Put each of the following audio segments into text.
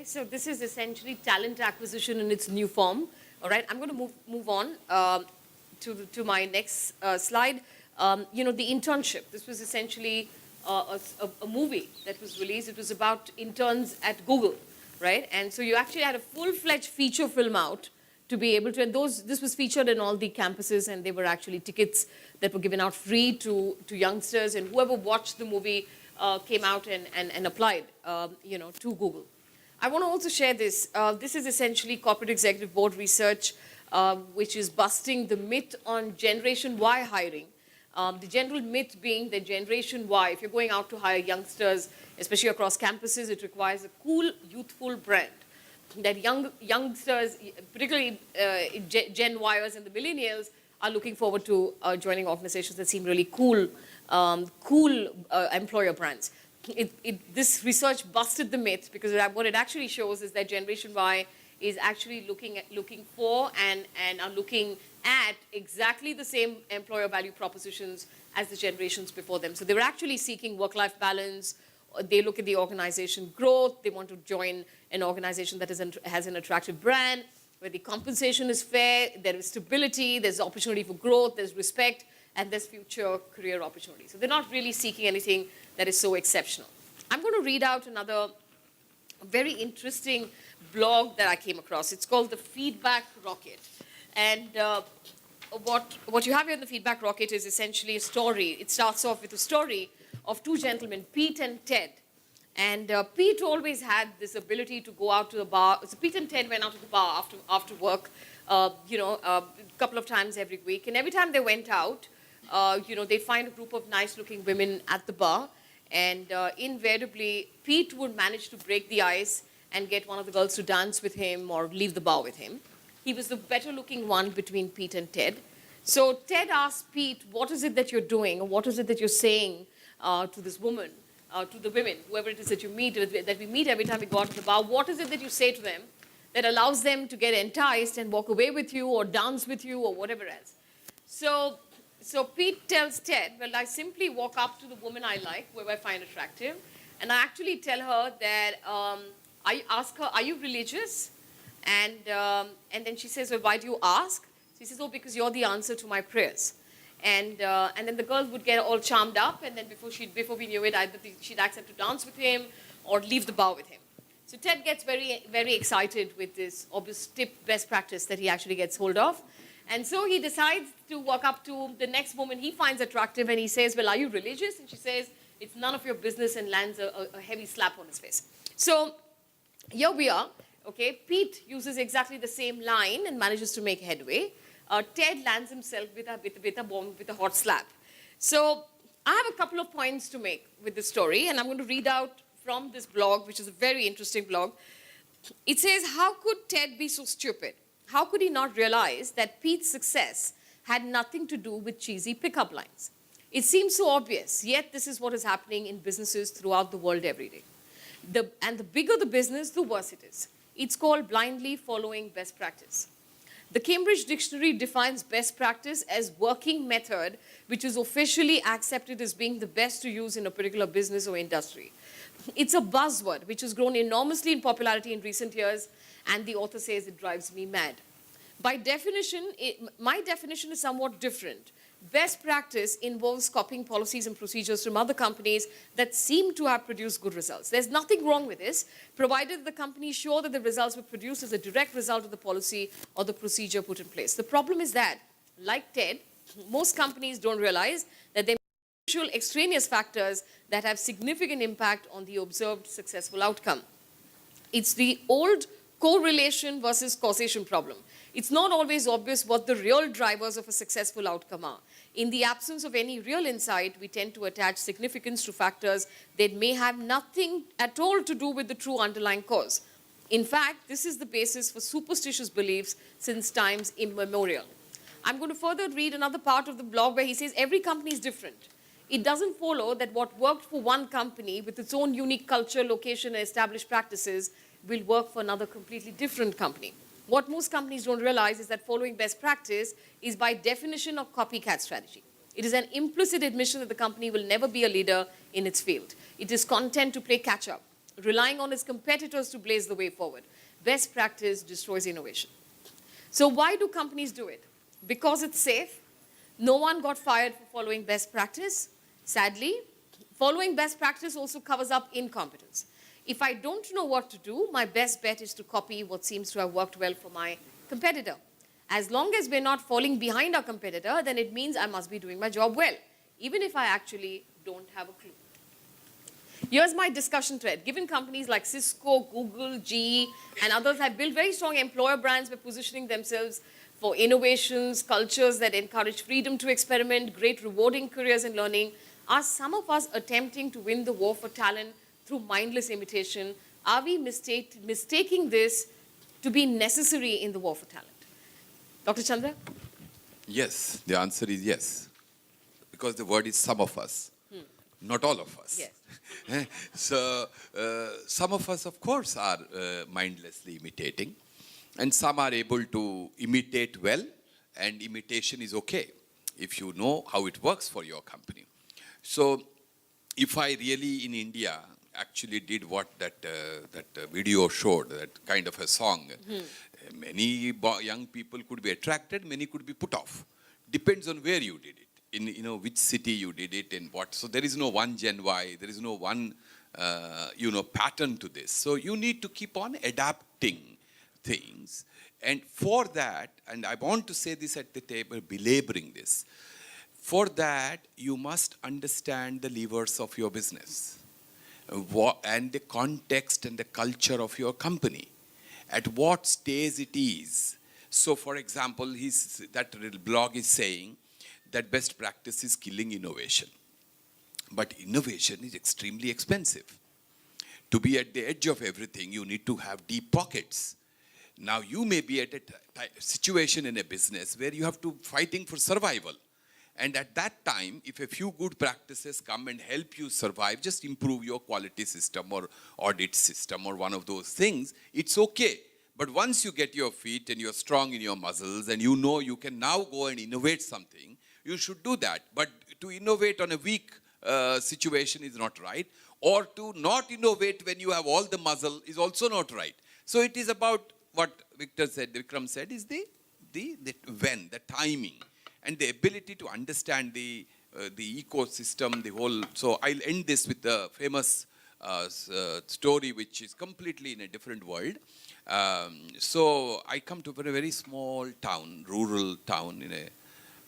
so this is essentially talent acquisition in its new form. All right, I'm going to move on to my next slide. The internship. This was essentially a movie that was released. It was about interns at Google, right? And so you actually had a full-fledged feature film out to be able to, and this was featured in all the campuses, and they were actually tickets that were given out free to youngsters, and whoever watched the movie came out and applied, to Google. I want to also share this. This is essentially corporate executive board research, which is busting the myth on Generation Y hiring. The general myth being that Generation Y, if you're going out to hire youngsters, especially across campuses, it requires a cool, youthful brand. That youngsters, particularly Gen Yers and the millennials, are looking forward to joining organizations that seem really cool, employer brands. This research busted the myth, because what it actually shows is that Generation Y is actually looking for and are looking at exactly the same employer value propositions as the generations before them. So they were actually seeking work-life balance. They look at the organization growth. They want to join an organization that has an attractive brand, where the compensation is fair, there is stability, there's opportunity for growth, there's respect, and there's future career opportunity. So they're not really seeking anything that is so exceptional. I'm going to read out another very interesting blog that I came across. It's called The Feedback Rocket. And what you have here in The Feedback Rocket is essentially a story. It starts off with a story of two gentlemen, Pete and Ted. And Pete always had this ability to go out to the bar. So Pete and Ted went out to the bar after work, a couple of times every week. And every time they went out, they'd find a group of nice-looking women at the bar. And invariably, Pete would manage to break the ice and get one of the girls to dance with him or leave the bar with him. He was the better-looking one between Pete and Ted. So Ted asked Pete, what is it that you're doing, or what is it that you're saying to this woman, to the women, whoever it is that you meet, that we meet every time we go out to the bar, what is it that you say to them that allows them to get enticed and walk away with you or dance with you or whatever else? So Pete tells Ted, well, I simply walk up to the woman I like, whoever I find attractive, and I actually tell her that, I ask her, are you religious? And then she says, well, why do you ask? She says, oh, because you're the answer to my prayers. And then the girl would get all charmed up, and then before we knew it, either she'd accept to dance with him or leave the bar with him. So Ted gets very, very excited with this obvious tip, best practice that he actually gets hold of. And so he decides to walk up to the next woman he finds attractive, and he says, well, are you religious? And she says, it's none of your business, and lands a heavy slap on his face. So here we are. Okay, Pete uses exactly the same line and manages to make headway. Ted lands himself with a hot slap. So I have a couple of points to make with this story, and I'm going to read out from this blog, which is a very interesting blog. It says, how could Ted be so stupid? How could he not realize that Pete's success had nothing to do with cheesy pickup lines? It seems so obvious, yet this is what is happening in businesses throughout the world every day. And the bigger the business, the worse it is. It's called blindly following best practice. The Cambridge Dictionary defines best practice as working method which is officially accepted as being the best to use in a particular business or industry. It's a buzzword which has grown enormously in popularity in recent years, and the author says it drives me mad. By definition, my definition is somewhat different. Best practice involves copying policies and procedures from other companies that seem to have produced good results. There's nothing wrong with this, provided the company is sure that the results were produced as a direct result of the policy or the procedure put in place. The problem is that, like Ted, most companies don't realize that there are usual extraneous factors that have significant impact on the observed successful outcome. It's the old correlation versus causation problem. It's not always obvious what the real drivers of a successful outcome are. In the absence of any real insight, we tend to attach significance to factors that may have nothing at all to do with the true underlying cause. In fact, this is the basis for superstitious beliefs since times immemorial. I'm going to further read another part of the blog where he says every company is different. It doesn't follow that what worked for one company with its own unique culture, location, and established practices will work for another completely different company. What most companies don't realize is that following best practice is by definition a copycat strategy. It is an implicit admission that the company will never be a leader in its field. It is content to play catch-up. relying on his competitors to blaze the way forward. Best practice destroys innovation. So why do companies do it? Because it's safe. No one got fired for following best practice. Sadly, following best practice also covers up incompetence. If I don't know what to do, my best bet is to copy what seems to have worked well for my competitor. As long as we're not falling behind our competitor, then it means I must be doing my job well, even if I actually don't have a clue. Here's my discussion thread. Given companies like Cisco, Google, GE, and others have built very strong employer brands by positioning themselves for innovations, cultures that encourage freedom to experiment, great rewarding careers in learning, are some of us attempting to win the war for talent through mindless imitation? Are we mistaking this to be necessary in the war for talent? Dr. Chandra? Yes, the answer is yes. Because the word is some of us, not all of us. Yes. So, some of us, of course, are mindlessly imitating, and some are able to imitate well, and imitation is okay if you know how it works for your company. So, if I really in India actually did what that video showed, that kind of a song, many young people could be attracted, many could be put off. Depends on where you did it, in which city you did it, and what. So there is no one Gen Y, there is no one pattern to this. So you need to keep on adapting things, and for that, and I want to say this at the table, belaboring this. For that, you must understand the levers of your business and the context and the culture of your company, at what stage it is. So, for example, that blog is saying that best practice is killing innovation. But innovation is extremely expensive. To be at the edge of everything, you need to have deep pockets. Now, you may be at a situation in a business where you have to fighting for survival. And at that time, if a few good practices come and help you survive, just improve your quality system or audit system or one of those things, it's okay. But once you get your feet and you're strong in your muscles and you know you can now go and innovate something, you should do that. But to innovate on a weak situation is not right. Or to not innovate when you have all the muscle is also not right. So it is about what Vikram said, is the timing, and the ability to understand the ecosystem, the whole. So I'll end this with the famous story, which is completely in a different world. So I come to a very small town, rural town,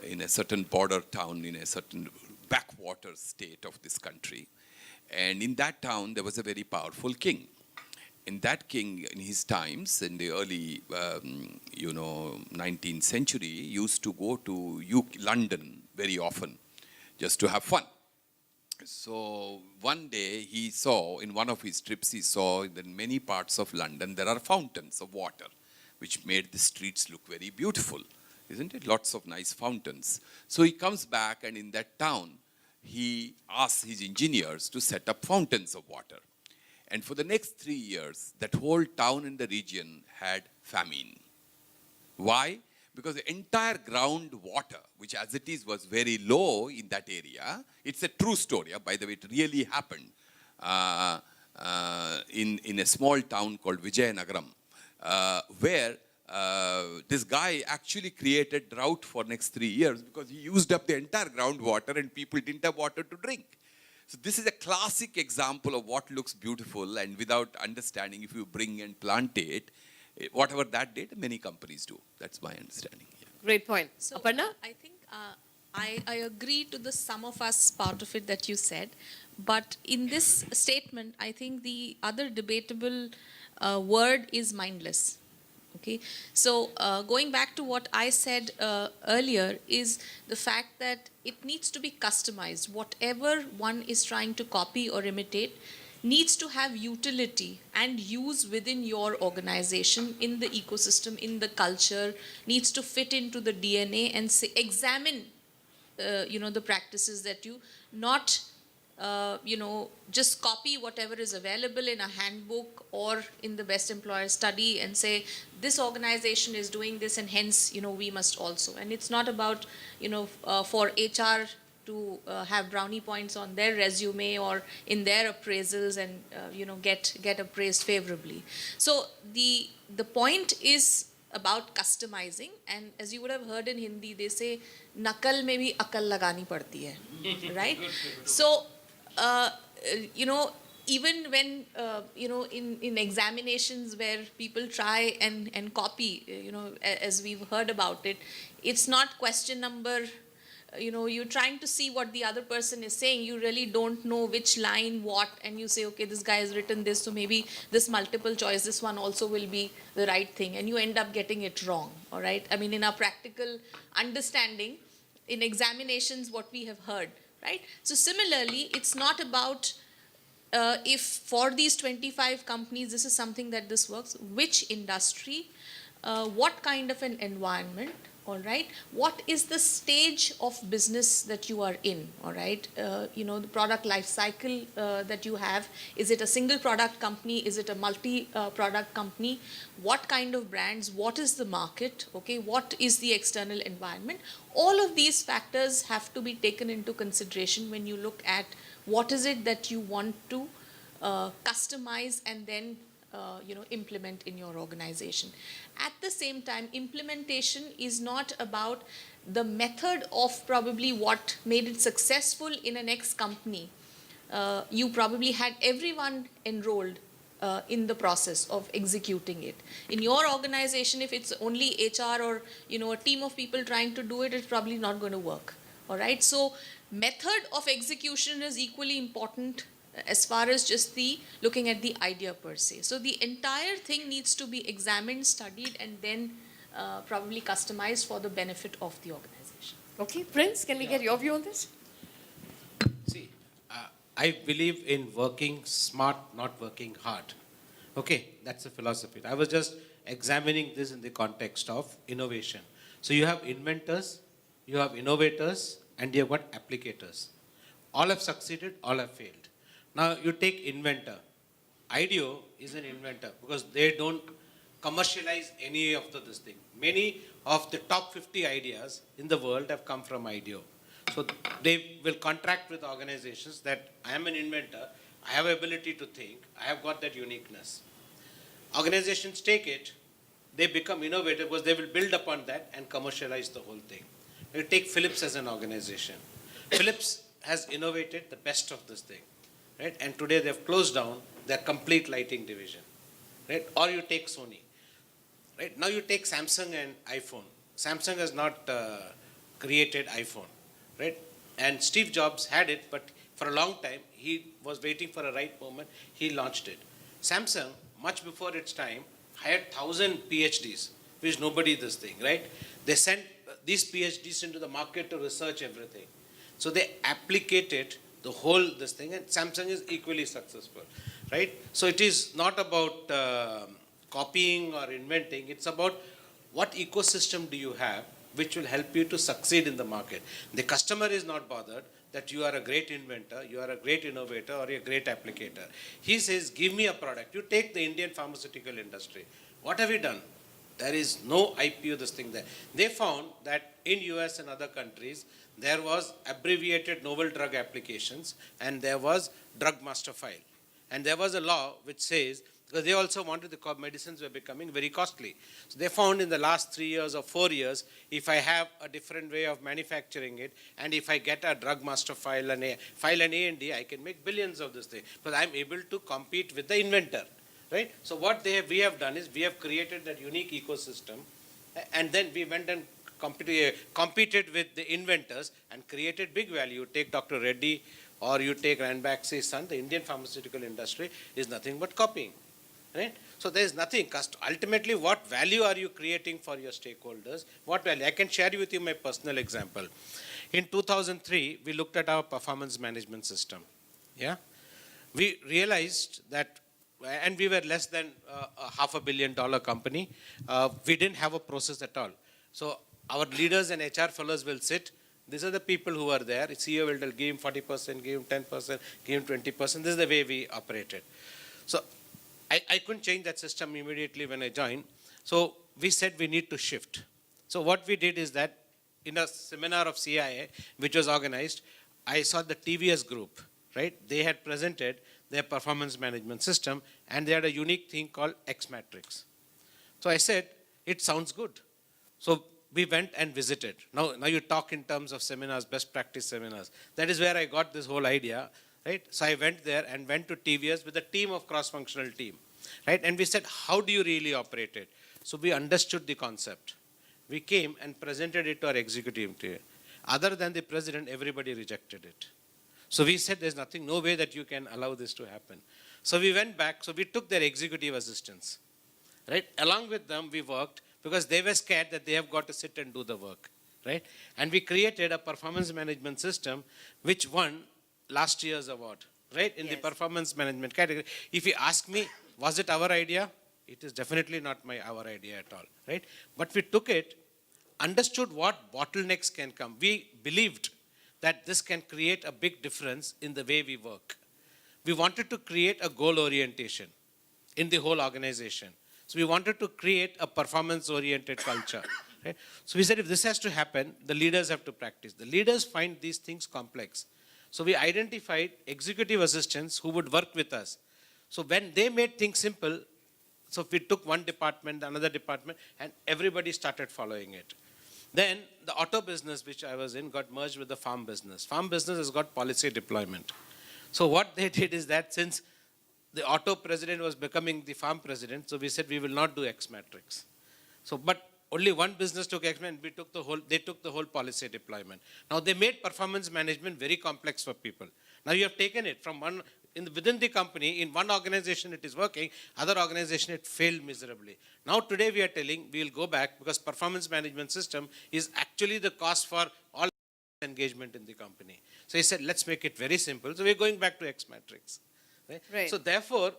in a certain border town, in a certain backwater state of this country. And in that town, there was a very powerful king. And that king, in his times, in the early, 19th century, used to go to London very often, just to have fun. So one day he saw, in one of his trips, he saw that in many parts of London, there are fountains of water, which made the streets look very beautiful, isn't it? Lots of nice fountains. So he comes back, and in that town, he asks his engineers to set up fountains of water. And for the next 3 years, that whole town in the region had famine. Why? Because the entire groundwater, which as it is was very low in that area, it's a true story, by the way, it really happened in a small town called Vijayanagaram, where this guy actually created drought for next 3 years because he used up the entire groundwater and people didn't have water to drink. So this is a classic example of what looks beautiful, and without understanding, if you bring and plant it, whatever that did, many companies do. That's my understanding. Yeah. Great point. So, Aparna? I think I agree to the sum of us part of it that you said. But in this statement, I think the other debatable word is mindless. Okay, so going back to what I said earlier is the fact that it needs to be customized. Whatever one is trying to copy or imitate needs to have utility and use within your organization, in the ecosystem, in the culture, needs to fit into the DNA and say, examine, the practices that you not just copy whatever is available in a handbook or in the best employer study and say, this organization is doing this and hence, we must also. And it's not about, for HR to have brownie points on their resume or in their appraisals and get appraised favorably. So the point is about customizing, and as you would have heard in Hindi, they say nakal mein bhi akal lagani padti hai, right? So uh, you know, even when in examinations where people try and copy, as we've heard about it, it's not question number, you're trying to see what the other person is saying. You really don't know which line what, and you say, okay, this guy has written this, so maybe this multiple choice, this one also will be the right thing, and you end up getting it wrong. All right, I mean, in our practical understanding in examinations, what we have heard, right? So similarly, it's not about if for these 25 companies this is something that this works, which industry, what kind of an environment, all right, what is the stage of business that you are in, all right, the product life cycle that you have. Is it a single product company? Is it a multi product company? What kind of brands? What is the market? Okay, what is the external environment? All of these factors have to be taken into consideration when you look at what is it that you want to customize and then implement in your organization. At the same time, implementation is not about the method of probably what made it successful in an X company. You probably had everyone enrolled in the process of executing it. In your organization, if it's only HR or a team of people trying to do it, it's probably not going to work. All right. So method of execution is equally important as far as just the looking at the idea per se. So the entire thing needs to be examined, studied, and then probably customized for the benefit of the organization. Okay, Prince, can we get your view on this? See, I believe in working smart, not working hard. Okay, that's the philosophy. I was just examining this in the context of innovation. So you have inventors, you have innovators, and you have got applicators. All have succeeded, all have failed. Now you take inventor. IDEO is an inventor because they don't commercialize any of this thing. Many of the top 50 ideas in the world have come from IDEO. So they will contract with organizations that I am an inventor, I have ability to think, I have got that uniqueness. Organizations take it, they become innovative because they will build upon that and commercialize the whole thing. You take Philips as an organization. Philips has innovated the best of this thing, right? And today they have closed down their complete lighting division, right? Or you take Sony, right? Now you take Samsung and iPhone. Samsung has not created iPhone, right? And Steve Jobs had it, but for a long time he was waiting for a right moment. He launched it. Samsung, much before its time, hired 1,000 PhDs, which nobody this thing, right? They sent these PhDs into the market to research everything. So they applicated the whole this thing, and Samsung is equally successful, right? So it is not about copying or inventing. It's about what ecosystem do you have which will help you to succeed in the market. The customer is not bothered that you are a great inventor, you are a great innovator, or a great applicator. He says, give me a product. You take the Indian pharmaceutical industry. What have we done? There is no IPO, this thing there. They found that in US and other countries, there was abbreviated novel drug applications and there was drug master file. And there was a law which says, because they also wanted the medicines were becoming very costly. So they found in the last 3 years or 4 years, if I have a different way of manufacturing it, and if I get a drug master file and an A&D, I can make billions of this thing. Because I'm able to compete with the inventor, right? So what we have done is we have created that unique ecosystem, and then we went and competed with the inventors and created big value. You take Dr. Reddy or you take Ranbaxy's son, the Indian pharmaceutical industry is nothing but copying. Right? So there is nothing. Ultimately, what value are you creating for your stakeholders? What value? I can share with you my personal example. In 2003, we looked at our performance management system. Yeah, we realized that, and we were less than a $500 million company. We didn't have a process at all. So our leaders and HR fellows will sit. These are the people who are there. CEO will give him 40%, give him 10%, give him 20%. This is the way we operated. So I couldn't change that system immediately when I joined. So we said we need to shift. So what we did is that in a seminar of CIA, which was organized, I saw the TVS group, right? They had presented their performance management system, and they had a unique thing called X Matrix. So I said, it sounds good. So we went and visited. Now you talk in terms of seminars, best practice seminars. That is where I got this whole idea, right? So I went there and went to TVS with a team of cross-functional team, right? And we said, how do you really operate it? So we understood the concept. We came and presented it to our executive team. Other than the president, everybody rejected it. So we said, there's nothing, no way that you can allow this to happen. So we went back, so we took their executive assistants, right? Along with them, we worked, because they were scared that they have got to sit and do the work, right? And we created a performance management system which won last year's award, right? In the performance management category. If you ask me, was it our idea? It is definitely not our idea at all, right? But we took it, understood what bottlenecks can come. We believed that this can create a big difference in the way we work. We wanted to create a goal orientation in the whole organization. So we wanted to create a performance-oriented culture. Right? So we said, if this has to happen, the leaders have to practice. The leaders find these things complex. So we identified executive assistants who would work with us. So when they made things simple, so we took one department, another department, and everybody started following it. Then the auto business, which I was in, got merged with the farm business. Farm business has got policy deployment. So what they did is that since the auto president was becoming the farm president, so we said we will not do X matrix. So, but only one business took X and we took the whole, they took the whole policy deployment. Now they made performance management very complex for people. Now you have taken it from one, within the company, in one organization it is working, other organization it failed miserably. Now today we are telling we will go back because performance management system is actually the cost for all engagement in the company. So he said, let's make it very simple. So we're going back to X matrix. Right? So therefore,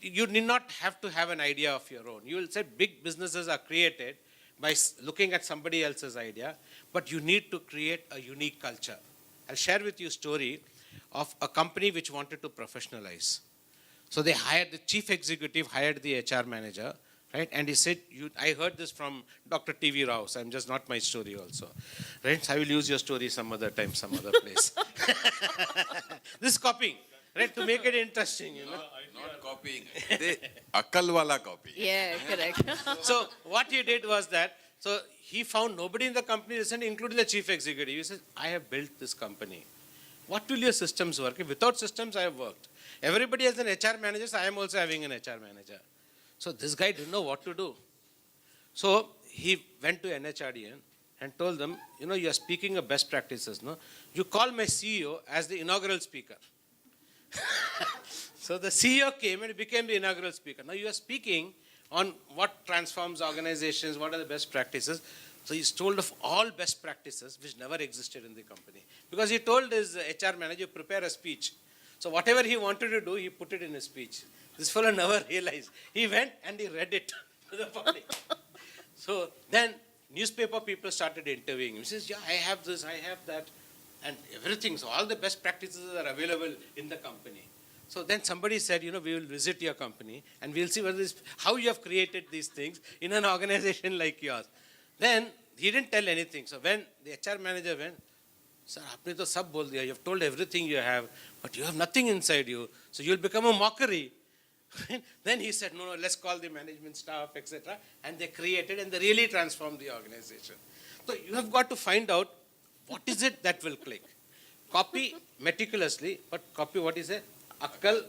you need not have to have an idea of your own. You will say big businesses are created by looking at somebody else's idea, but you need to create a unique culture. I'll share with you a story of a company which wanted to professionalize. So they hired, the chief executive hired the HR manager, right? And he said, I heard this from Dr. T.V. Rao, so I'm just not my story also. Right? So I will use your story some other time, some other place. This is copying. Right, to make it interesting, you know. Not copying. They akal wala copy. Yeah, correct. So what he did was that, so he found nobody in the company listened, including the chief executive. He says, I have built this company. What will your systems work? Without systems, I have worked. Everybody has an HR manager, so I am also having an HR manager. So this guy didn't know what to do. So he went to NHRDN and told them, you know, you are speaking of best practices, no? You call my CEO as the inaugural speaker. So the CEO came and became the inaugural speaker. Now you are speaking on what transforms organizations, what are the best practices. So he's told of all best practices which never existed in the company. Because he told his HR manager, prepare a speech. So whatever he wanted to do, he put it in his speech. This fellow never realized. He went and he read it to the public. So then newspaper people started interviewing him. He says, yeah, I have this, I have that. And everything, so all the best practices are available in the company. So then somebody said, you know, we will visit your company and we'll see whether how you have created these things in an organization like yours. Then he didn't tell anything. So when the HR manager went, sir, aapne to sab bol diya. You have told everything you have, but you have nothing inside you. So you'll become a mockery. Then he said, no, let's call the management staff, etc. And they created and they really transformed the organization. So you have got to find out what is it that will click? Copy meticulously, but copy what is it? Akkal.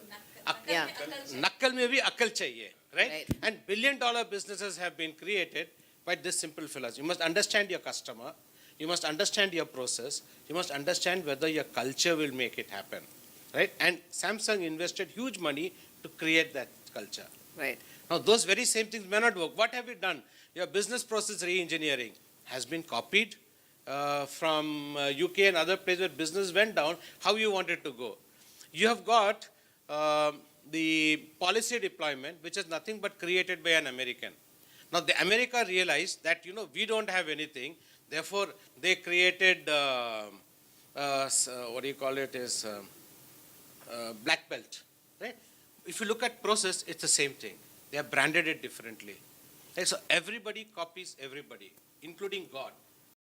Yeah. Nakkal mein bhi akkal chahiye, right? And billion-dollar businesses have been created by this simple philosophy. You must understand your customer. You must understand your process. You must understand whether your culture will make it happen, right? And Samsung invested huge money to create that culture. Right. Now, those very same things may not work. What have you done? Your business process re-engineering has been copied from UK and other places where business went down, how you want it to go. You have got the policy deployment, which is nothing but created by an American. Now, the America realized that, you know, we don't have anything. Therefore, they created, what do you call it, is black belt, right? If you look at process, it's the same thing. They have branded it differently. Right? So everybody copies everybody, including God.